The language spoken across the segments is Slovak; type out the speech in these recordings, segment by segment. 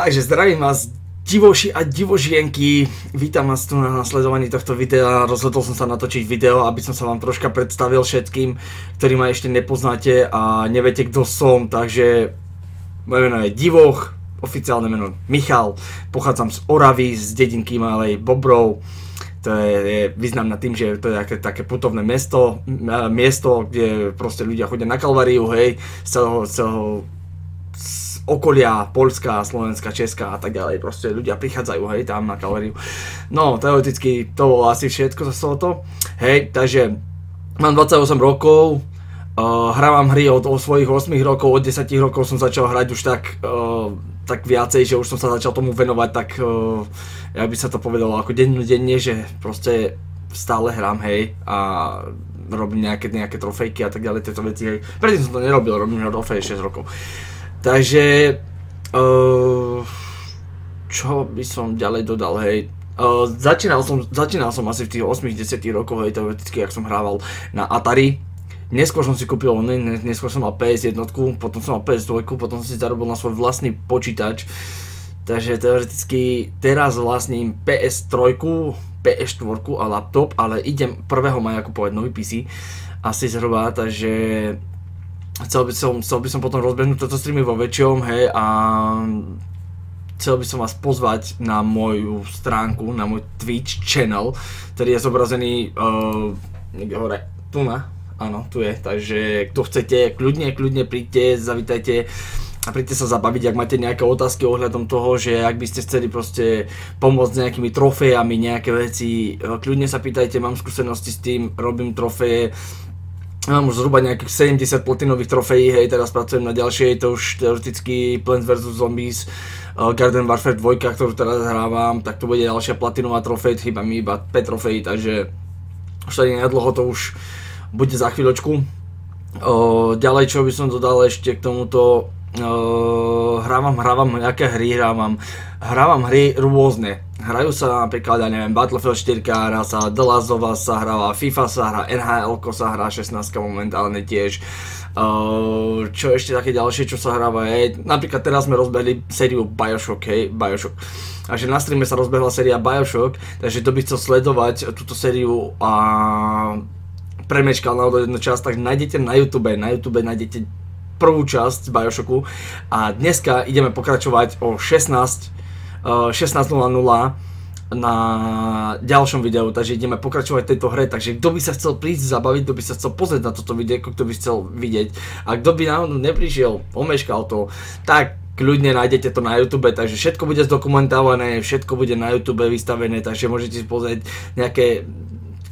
Takže zdravím vás divoši a divožienky, vítam vás tu na nasledovaní tohto videa. Rozhodol som sa natočiť video, aby som sa vám troška predstavil všetkým, ktorí ma ešte nepoznáte a neviete kto som. Takže moje meno je Divoch, oficiálne meno Michal, pochádzam z Oravy, z dedinky malej Bobrov. To je významné tým, že to je také putovné miesto, kde proste ľudia chodia na Kalváriu, hej, z okolia Poľska, Slovenska, Česka a tak ďalej, proste ľudia prichádzajú, hej, tam na Kalváriu. No, teoreticky to bolo asi všetko z tohoto, hej, takže mám 28 rokov, hrávam hry od svojich 8 rokov, od 10 rokov som začal hrať už tak viacej, že už som sa začal tomu venovať, tak ja by sa to povedalo ako denne, že proste stále hrám, hej, a robím nejaké trofejky a tak ďalej, tieto veci, hej. Predtým som to nerobil, robím trofeje 6 rokov. Takže, čo by som ďalej dodal, hej, začínal som asi v tých 8-10 rokoch, hej, teoreticky, ak som hrával na Atari. Neskôr som si kúpil neskôr som mal PS1, potom som mal PS2, potom som si zarobil na svoj vlastný počítač. Takže teoreticky teraz vlastním PS3, PS4 a laptop, ale idem 1. maja kupovať nový PC, asi zhruba, takže chcel by som potom rozbehnúť toto streamy vo väčšom, hej, a chcel by som vás pozvať na moju stránku, na môj Twitch channel, ktorý je zobrazený niekde hore, tu na, áno, tu je, takže kto chcete, kľudne príďte, zavítajte a príďte sa zabaviť, ak máte nejaké otázky ohľadom toho, že ak by ste chceli proste pomôcť s nejakými trofejami, nejaké veci, kľudne sa pýtajte, mám skúsenosti s tým, robím trofeje. Mám už zhruba nejakých 70 platinových trofejí, hej, teraz pracujem na ďalšej, to už teoreticky Plants vs Zombies, Garden Warfare 2, ktorú teraz hrávam, tak to bude ďalšia platinová trofej, chýba mi iba 5 trofejí, takže už tady nedlho to už bude za chvíľočku. Ďalej, čo by som dodal ešte k tomuto, hrávam nejaké hry, hrávam hry rôzne. Hrajú sa napríklad, ja neviem, Battlefield 4 hrá sa, The Last of Us sa hráva, FIFA sa hrá, NHL sa hrá 16 momentálne tiež. Čo ešte také ďalšie, čo sa hráva je, napríklad teraz sme rozbehli sériu Bioshock, hej, Bioshock. A že na streame sa rozbehla séria Bioshock, takže to by chcel sledovať túto sériu a premečkal na jednu časť, tak nájdete na YouTube nájdete prvú časť Bioshocku a dneska ideme pokračovať o 16:00 na ďalšom videu, takže ideme pokračovať v tejto hre, takže kto by sa chcel prísť zabaviť, kto by sa chcel pozrieť na toto videjko, kto by chcel vidieť a kto by náhodou neprišiel, omeškal to, tak kľudne nájdete to na YouTube, takže všetko bude zdokumentované, všetko bude na YouTube vystavené, takže môžete si pozrieť nejaké,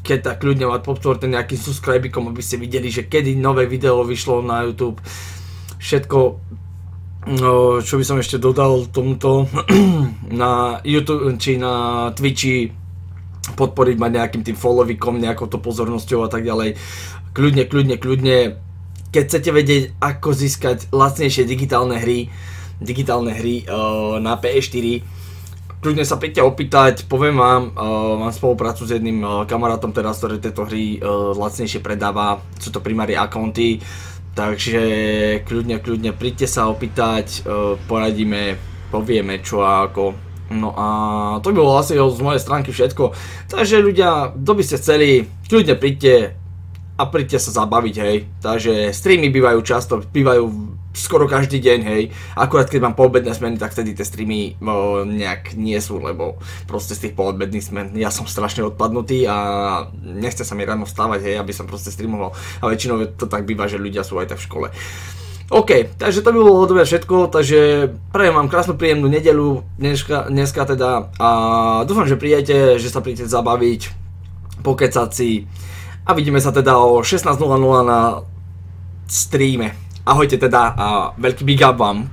keď tak kľudne mať podporte nejakým subscribikom, aby ste videli, že kedy nové video vyšlo na YouTube, všetko. Čo by som ešte dodal tomuto, na YouTube či na Twitchi podporiť ma nejakým tým followikom, nejakou to pozornosťou a tak ďalej. Kľudne, keď chcete vedieť ako získať lacnejšie digitálne hry na PS4, kľudne sa príďte opýtať, poviem vám, mám spoluprácu s jedným kamarátom teraz, ktorý tieto hry lacnejšie predáva, sú to Primary accounty. Takže kľudne príďte sa opýtať, poradíme, povieme čo a ako. No a to by bolo asi z mojej stránky všetko. Takže ľudia, kto by ste chceli, kľudne príďte a príďte sa zabaviť, hej. Takže streamy bývajú skoro každý deň, hej. Akurát keď mám poobedné smeny, tak vtedy tie streamy nejak nie sú, lebo proste z tých poobedných smen ja som strašne odpadnutý a nechce sa mi ráno vstávať, hej, aby som proste streamoval. A väčšinou to tak býva, že ľudia sú aj tak v škole. OK, takže to by bolo od mňa všetko, takže prajem vám krásnu príjemnú nedeľu dneska teda a dúfam, že prídete, že sa prídete zabaviť, pokecať si. A vidíme sa teda o 16:00 na streame. Ahojte teda a veľký big up vám.